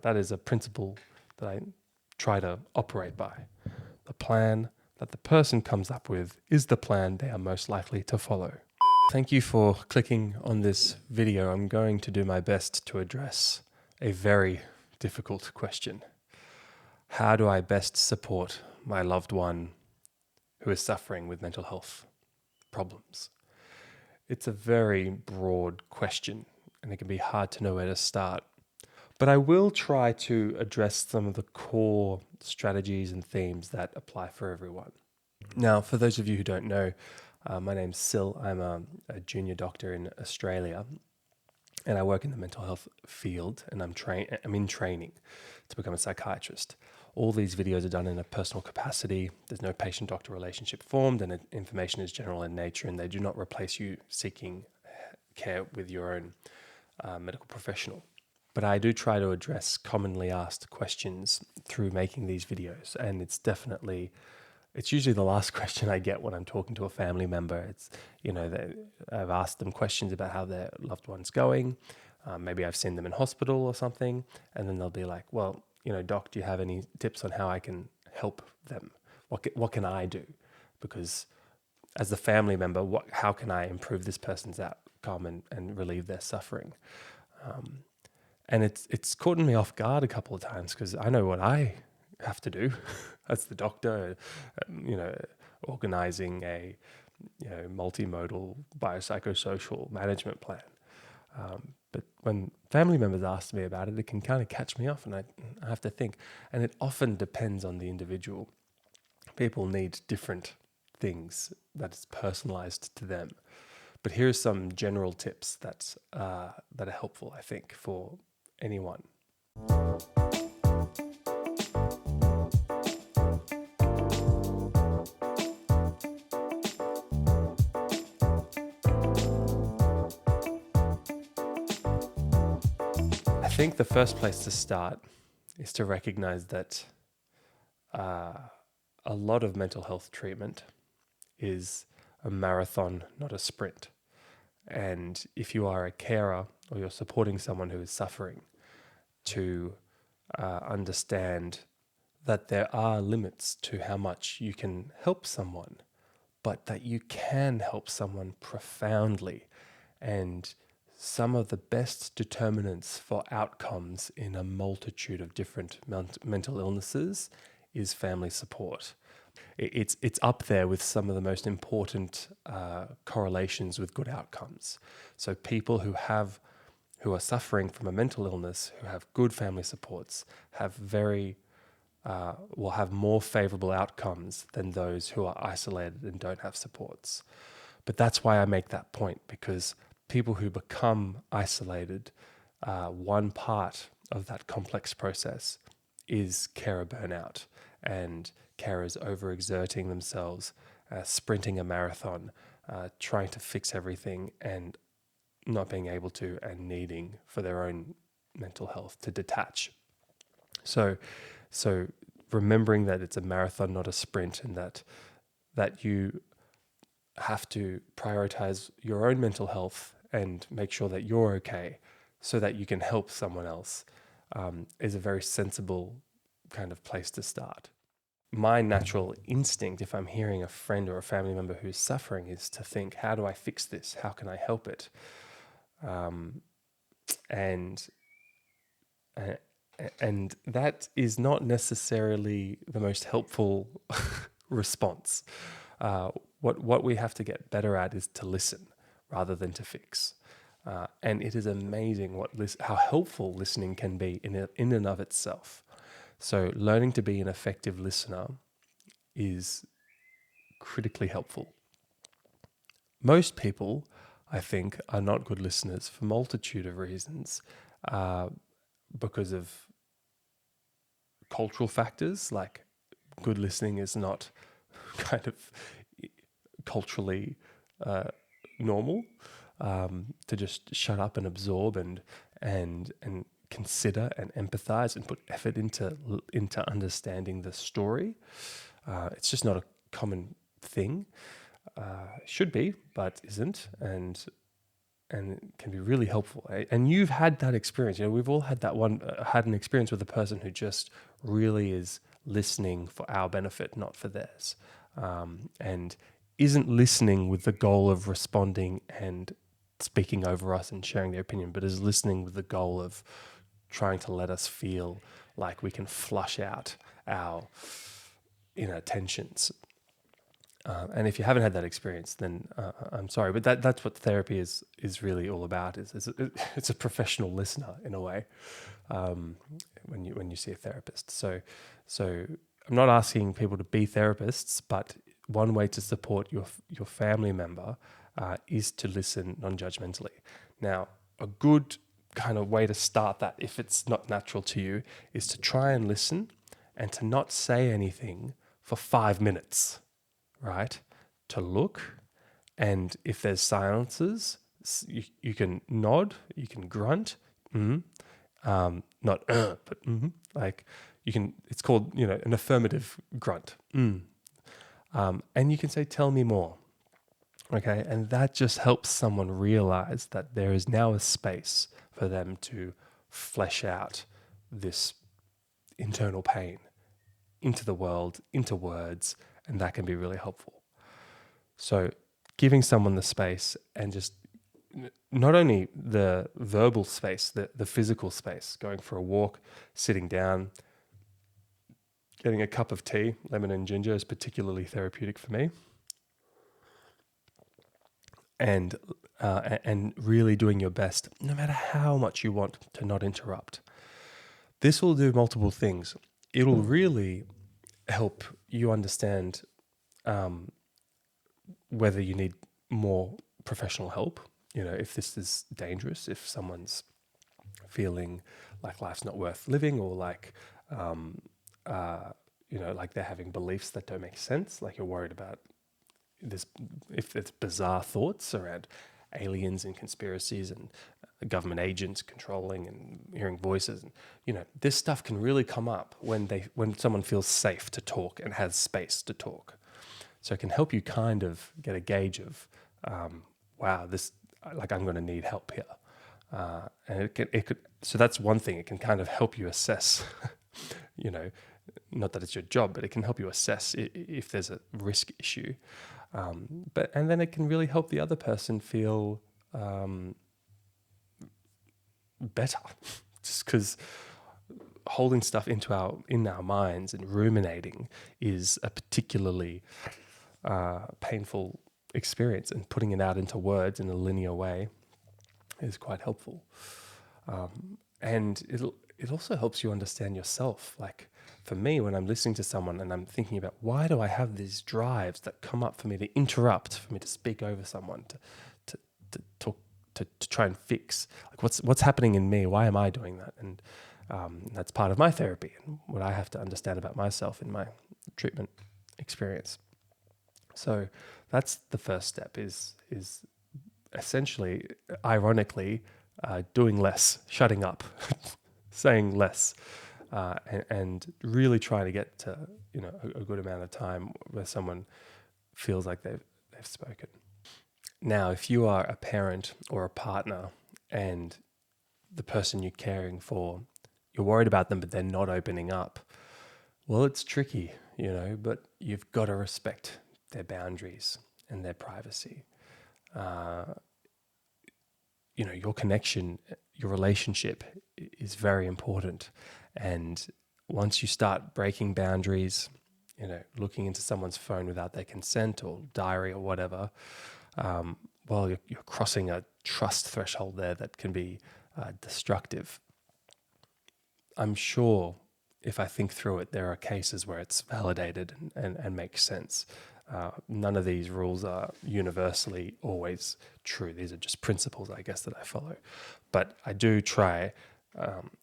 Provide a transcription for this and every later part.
That is a principle that I try to operate by. The plan that the person comes up with is the plan they are most likely to follow. Thank you for clicking on this video. I'm going to do my best to address a very difficult question. How do I best support my loved one who is suffering with mental health problems? It's a very broad question, and it can be hard to know where to start. But I will try to address some of the core strategies and themes that apply for everyone. Now, for those of you who don't know, my name's Sil. I'm a junior doctor in Australia, and I work in the mental health field, and I'm in training to become a psychiatrist. All these videos are done in a personal capacity. There's no patient-doctor relationship formed, and information is general in nature, and they do not replace you seeking care with your own medical professional. But I do try to address commonly asked questions through making these videos, and it's usually the last question I get when I'm talking to a family member. It's, I've asked them questions about how their loved one's going. Maybe I've seen them in hospital or something, and then they'll be like, well, doc, do you have any tips on how I can help them? What can I do? Because as the family member, how can I improve this person's outcome and relieve their suffering? And it's caught me off guard a couple of times because I know what I have to do as the doctor, organizing a multimodal biopsychosocial management plan. But when family members ask me about it, it can kind of catch me off, and I have to think. And it often depends on the individual. People need different things that is personalized to them. But here are some general tips that are helpful, I think, for anyone. I think the first place to start is to recognize that a lot of mental health treatment is a marathon, not a sprint. And if you are a carer or you're supporting someone who is suffering, to understand that there are limits to how much you can help someone, but that you can help someone profoundly. And some of the best determinants for outcomes in a multitude of different mental illnesses is family support. It's up there with some of the most important correlations with good outcomes. So people who are suffering from a mental illness, who have good family supports, will have more favorable outcomes than those who are isolated and don't have supports. But that's why I make that point, because people who become isolated, one part of that complex process is carer burnout and carers overexerting themselves, sprinting a marathon, trying to fix everything and not being able to, and needing for their own mental health to detach. So remembering that it's a marathon, not a sprint, and that you have to prioritize your own mental health and make sure that you're okay so that you can help someone else is a very sensible kind of place to start. My natural instinct, if I'm hearing a friend or a family member who's suffering, is to think, how do I fix this? How can I help it? And that is not necessarily the most helpful response. What we have to get better at is to listen rather than to fix. And it is amazing how helpful listening can be in and of itself. So learning to be an effective listener is critically helpful. Most people, I think, are not good listeners for a multitude of reasons, because of cultural factors, like good listening is not kind of culturally normal, to just shut up and absorb and consider and empathize and put effort into understanding the story. It's just not a common thing. Should be, but isn't. And and it can be really helpful. And you've had that experience. We've all had that one, had an experience with a person who just really is listening for our benefit, not for theirs, and isn't listening with the goal of responding and speaking over us and sharing their opinion, but is listening with the goal of trying to let us feel like we can flush out our inner tensions. And if you haven't had that experience, then I'm sorry, but that's what therapy is really all about. It's a professional listener in a way, when you see a therapist. So I'm not asking people to be therapists, but one way to support your family member is to listen non-judgmentally. Now, a good kind of way to start that, if it's not natural to you, is to try and listen and to not say anything for 5 minutes. Right? To look, and if there's silences, you can nod, you can grunt, not but like you can. It's called an affirmative grunt, and you can say, "Tell me more." Okay, and that just helps someone realize that there is now a space for them to flesh out this internal pain into the world, into words, and that can be really helpful. So giving someone the space, and just not only the verbal space, the physical space, going for a walk, sitting down, getting a cup of tea, lemon and ginger is particularly therapeutic for me. And really doing your best, no matter how much you want, to not interrupt. This will do multiple things. It'll really help you understand whether you need more professional help. If this is dangerous, if someone's feeling like life's not worth living, or like, like they're having beliefs that don't make sense, like you're worried about this, if it's bizarre thoughts around aliens and conspiracies and government agents controlling and hearing voices, and this stuff can really come up when someone feels safe to talk and has space to talk. So it can help you kind of get a gauge of, wow, this, like, I'm going to need help here. And it could, so that's one thing. It can kind of help you assess, not that it's your job, but it can help you assess if there's a risk issue. And then it can really help the other person feel better, just because holding stuff in our minds and ruminating is a particularly painful experience, and putting it out into words in a linear way is quite helpful. And it also helps you understand yourself. Like for me, when I'm listening to someone and I'm thinking about, why do I have these drives that come up for me to interrupt, for me to speak over someone, to talk, to try and fix, like what's happening in me? Why am I doing that? And that's part of my therapy and what I have to understand about myself in my treatment experience. So that's the first step, is essentially, ironically, doing less, shutting up, saying less, and really trying to get to a good amount of time where someone feels like they've spoken. Now, if you are a parent or a partner and the person you're caring for, you're worried about them, but they're not opening up, well, it's tricky, but you've got to respect their boundaries and their privacy. Your connection, your relationship is very important. And once you start breaking boundaries, looking into someone's phone without their consent, or diary or whatever, well, you're crossing a trust threshold there that can be destructive. I'm sure, if I think through it, there are cases where it's validated and makes sense. None of these rules are universally always true. These are just principles, I guess, that I follow. But I do try,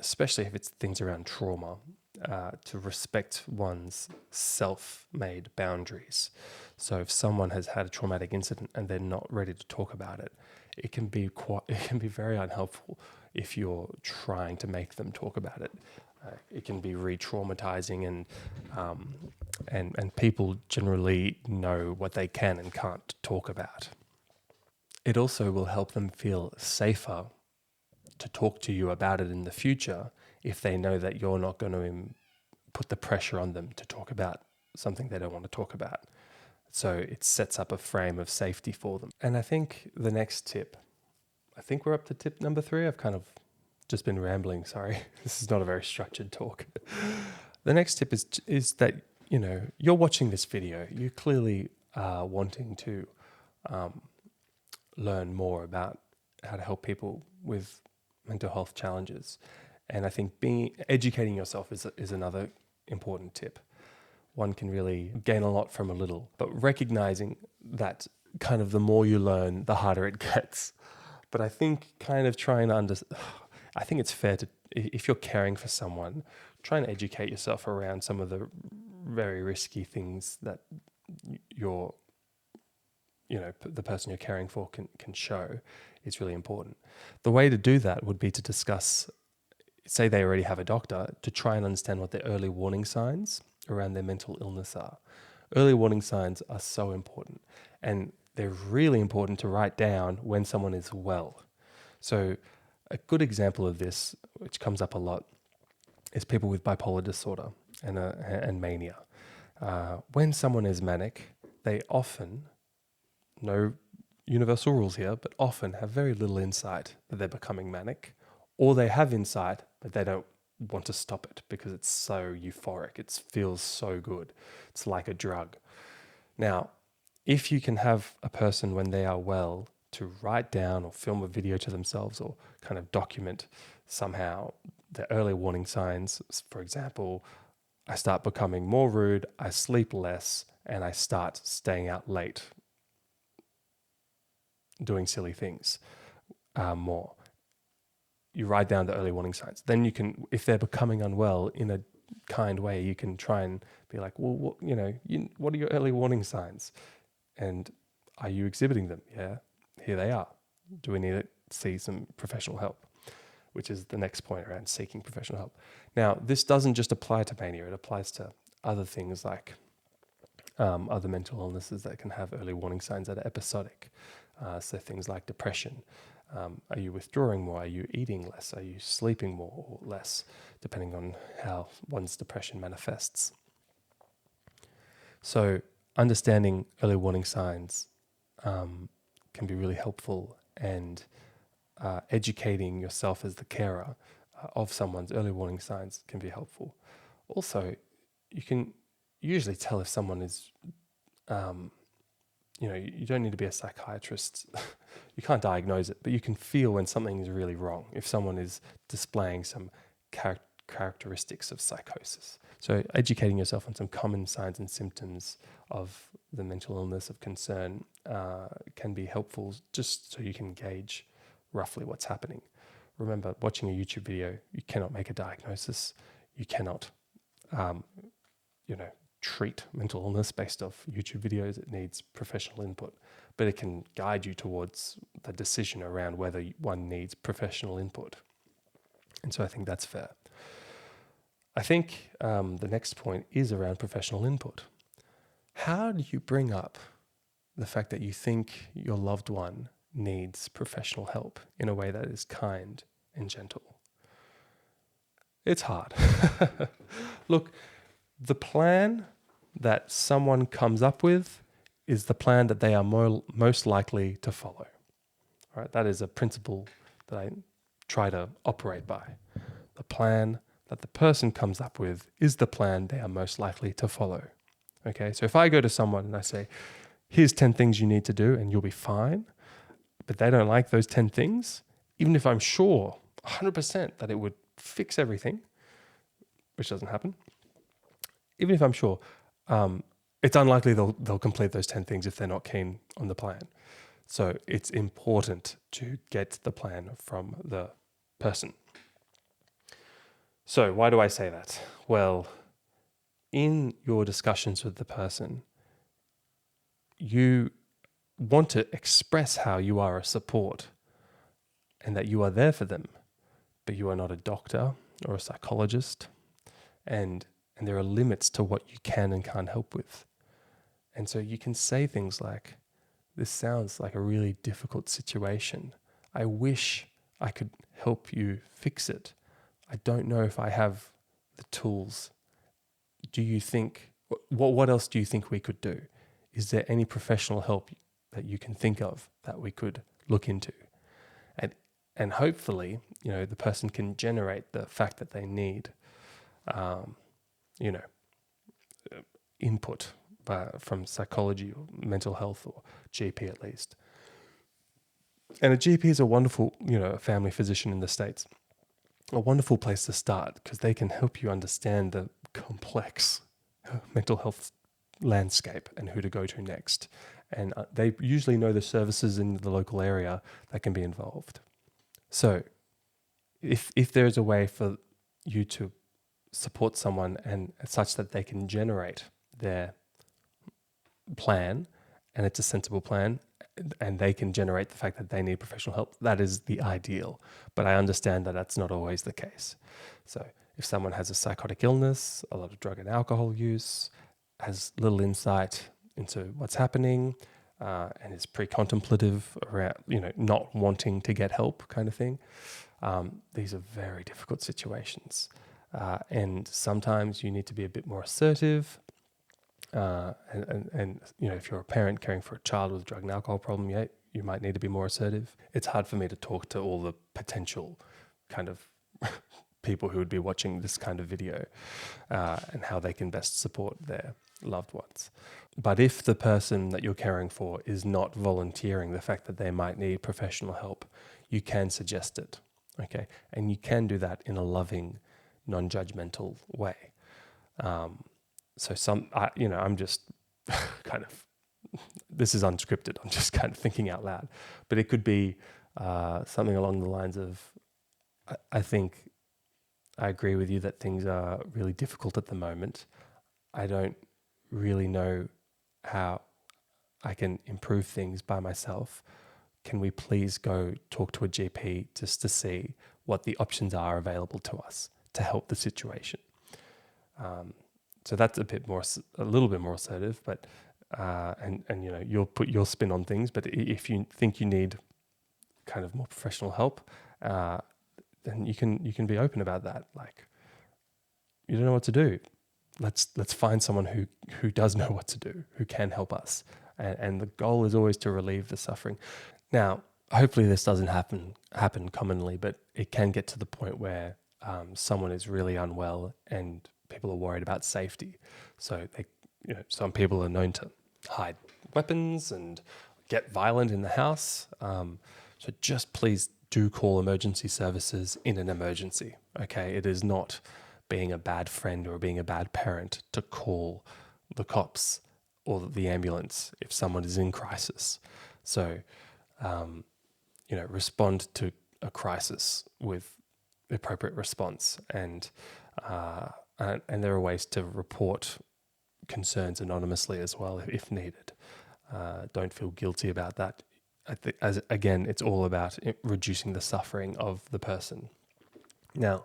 especially if it's things around trauma, to respect one's self-made boundaries. So if someone has had a traumatic incident and they're not ready to talk about it, it can be very unhelpful if you're trying to make them talk about it. It can be re-traumatizing, and people generally know what they can and can't talk about. It also will help them feel safer to talk to you about it in the future if they know that you're not going to put the pressure on them to talk about something they don't want to talk about. So it sets up a frame of safety for them. And I think the next tip, I think we're up to tip number 3. I've kind of just been rambling, sorry. This is not a very structured talk. The next tip is that, you're watching this video. You clearly are wanting to learn more about how to help people with mental health challenges. And I think educating yourself is another important tip. One can really gain a lot from a little, but recognizing that kind of the more you learn, the harder it gets. But I think kind of trying to I think it's fair to, if you're caring for someone, try and educate yourself around some of the very risky things that the person you're caring for can show is really important. The way to do that would be to discuss, say they already have a doctor, to try and understand what the early warning signs around their mental illness are. Early warning signs are so important, and they're really important to write down when someone is well. So a good example of this, which comes up a lot, is people with bipolar disorder and mania. When someone is manic, they often, no universal rules here, but often have very little insight that they're becoming manic, or they have insight, but they don't want to stop it because it's so euphoric. It feels so good. It's like a drug. Now, if you can have a person when they are well to write down or film a video to themselves or kind of document somehow the early warning signs, for example, I start becoming more rude, I sleep less, and I start staying out late, doing silly things more. You write down the early warning signs. Then you can, if they're becoming unwell in a kind way, you can try and be like, well, what are your early warning signs? And are you exhibiting them? Yeah, here they are. Do we need to see some professional help? Which is the next point around seeking professional help. Now, this doesn't just apply to mania. It applies to other things like other mental illnesses that can have early warning signs that are episodic. So things like depression. Are you withdrawing more? Are you eating less? Are you sleeping more or less, depending on how one's depression manifests? So understanding early warning signs can be really helpful, and educating yourself as the carer of someone's early warning signs can be helpful. Also, you can usually tell if someone is, you don't need to be a psychiatrist. You can't diagnose it, but you can feel when something is really wrong, if someone is displaying some characteristics of psychosis. So educating yourself on some common signs and symptoms of the mental illness of concern can be helpful, just so you can gauge roughly what's happening. Remember, watching a YouTube video, you cannot make a diagnosis. You cannot, treat mental illness based off YouTube videos. It needs professional input, but it can guide you towards the decision around whether one needs professional input. And so I think that's fair. I think the next point is around professional input. How do you bring up the fact that you think your loved one needs professional help in a way that is kind and gentle? It's hard. Look, the plan that someone comes up with is the plan that they are most likely to follow. All right, that is a principle that I try to operate by. The plan that the person comes up with is the plan they are most likely to follow. Okay, so if I go to someone and I say, here's 10 things you need to do and you'll be fine, but they don't like those 10 things, even if I'm sure 100% that it would fix everything, which doesn't happen, even if I'm sure, it's unlikely they'll complete those 10 things if they're not keen on the plan. So it's important to get the plan from the person. So why do I say that? Well, in your discussions with the person, you want to express how you are a support and that you are there for them, but you are not a doctor or a psychologist, and there are limits to what you can and can't help with. And so you can say things like, this sounds like a really difficult situation. I wish I could help you fix it. I don't know if I have the tools. Do you think, what else do you think we could do? Is there any professional help that you can think of that we could look into? And hopefully, the person can generate the fact that they need, um, you know, input from psychology or mental health or GP at least. And a GP is a wonderful, a family physician in the States, a wonderful place to start because they can help you understand the complex mental health landscape and who to go to next. And they usually know the services in the local area that can be involved. So if there's a way for you to support someone and such that they can generate their plan and it's a sensible plan and they can generate the fact that they need professional help, that is the ideal. But I understand that that's not always the case. So if someone has a psychotic illness, a lot of drug and alcohol use, has little insight into what's happening, and is pre-contemplative around, not wanting to get help kind of thing, these are very difficult situations. And sometimes you need to be a bit more assertive. And if you're a parent caring for a child with a drug and alcohol problem, you might need to be more assertive. It's hard for me to talk to all the potential kind of people who would be watching this kind of video and how they can best support their loved ones. But if the person that you're caring for is not volunteering the fact that they might need professional help, you can suggest it, okay? And you can do that in a loving, non-judgmental way. So I'm just kind of, this is unscripted. I'm just kind of thinking out loud. But it could be something along the lines of, I think I agree with you that things are really difficult at the moment. I don't really know how I can improve things by myself. Can we please go talk to a GP just to see what the options are available to us to help the situation? So that's a little bit more assertive, but and you'll put your spin on things. But if you think you need kind of more professional help, then you can be open about that. Like, you don't know what to do. Let's find someone who does know what to do, who can help us. And the goal is always to relieve the suffering. Now, hopefully this doesn't happen commonly, but it can get to the point where someone is really unwell and people are worried about safety. So some people are known to hide weapons and get violent in the house. So just please do call emergency services in an emergency. Okay, it is not being a bad friend or being a bad parent to call the cops or the ambulance if someone is in crisis. So, respond to a crisis with the appropriate response, and there are ways to report concerns anonymously as well if needed. Don't feel guilty about that. Again, it's all about reducing the suffering of the person. Now,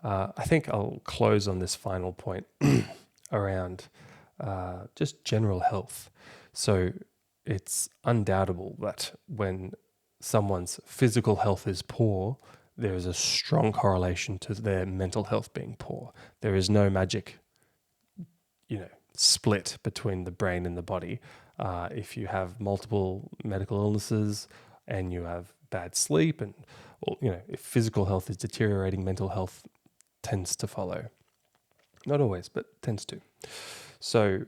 I think I'll close on this final point around just general health. So it's undoubtable that when someone's physical health is poor, there is a strong correlation to their mental health being poor. There is no magic, split between the brain and the body. If you have multiple medical illnesses and you have bad sleep and, if physical health is deteriorating, mental health tends to follow. Not always, but tends to. So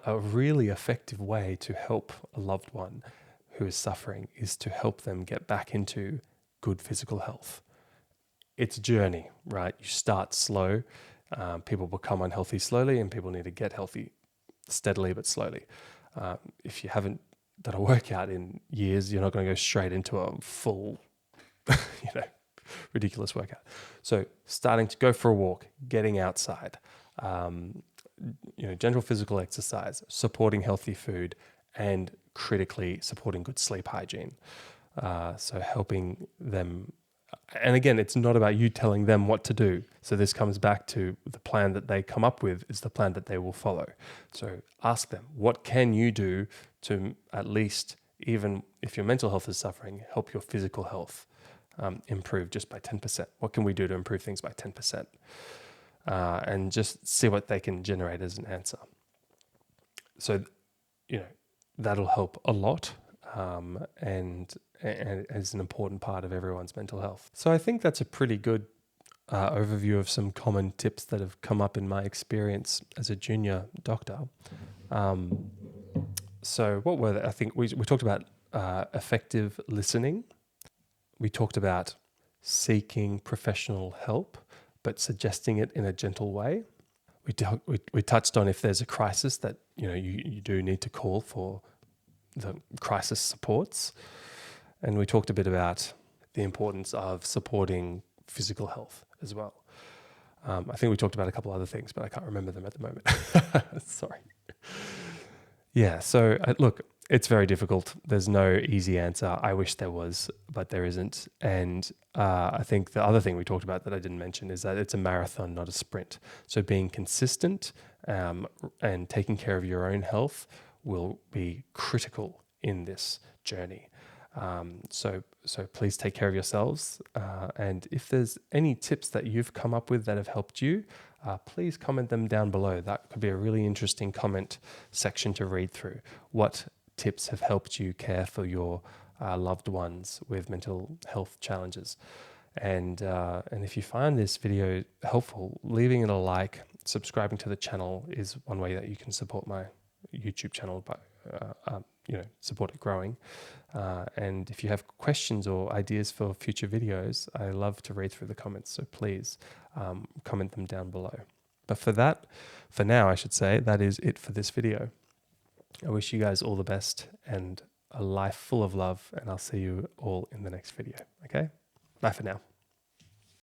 a really effective way to help a loved one who is suffering is to help them get back into good physical health. It's a journey, right? You start slow. People become unhealthy slowly, and people need to get healthy steadily but slowly. If you haven't done a workout in years, you're not going to go straight into a full, ridiculous workout. So starting to go for a walk, getting outside, general physical exercise, supporting healthy food, and critically supporting good sleep hygiene. So helping them And again, it's not about you telling them what to do. So this comes back to the plan that they come up with is the plan that they will follow. So ask them, what can you do to at least, even if your mental health is suffering, help your physical health improve just by 10%? What can we do to improve things by 10%? And just see what they can generate as an answer. So, that'll help a lot. And is an important part of everyone's mental health. So I think that's a pretty good overview of some common tips that have come up in my experience as a junior doctor. So what were they? I think we talked about effective listening. We talked about seeking professional help, but suggesting it in a gentle way. We touched on if there's a crisis that you do need to call for the crisis supports. And we talked a bit about the importance of supporting physical health as well. I think we talked about a couple other things, but I can't remember them at the moment. Sorry. Yeah, so look, it's very difficult. There's no easy answer. I wish there was, but there isn't. And I think the other thing we talked about that I didn't mention is that it's a marathon, not a sprint. So being consistent and taking care of your own health will be critical in this journey. So please take care of yourselves. And if there's any tips that you've come up with that have helped you, please comment them down below. That could be a really interesting comment section to read through. What tips have helped you care for your loved ones with mental health challenges? And if you find this video helpful, leaving it a like, subscribing to the channel is one way that you can support my YouTube channel by support it growing. And if you have questions or ideas for future videos, I love to read through the comments. So please comment them down below. But for now, I should say, that is it for this video. I wish you guys all the best and a life full of love, and I'll see you all in the next video. Okay? Bye for now.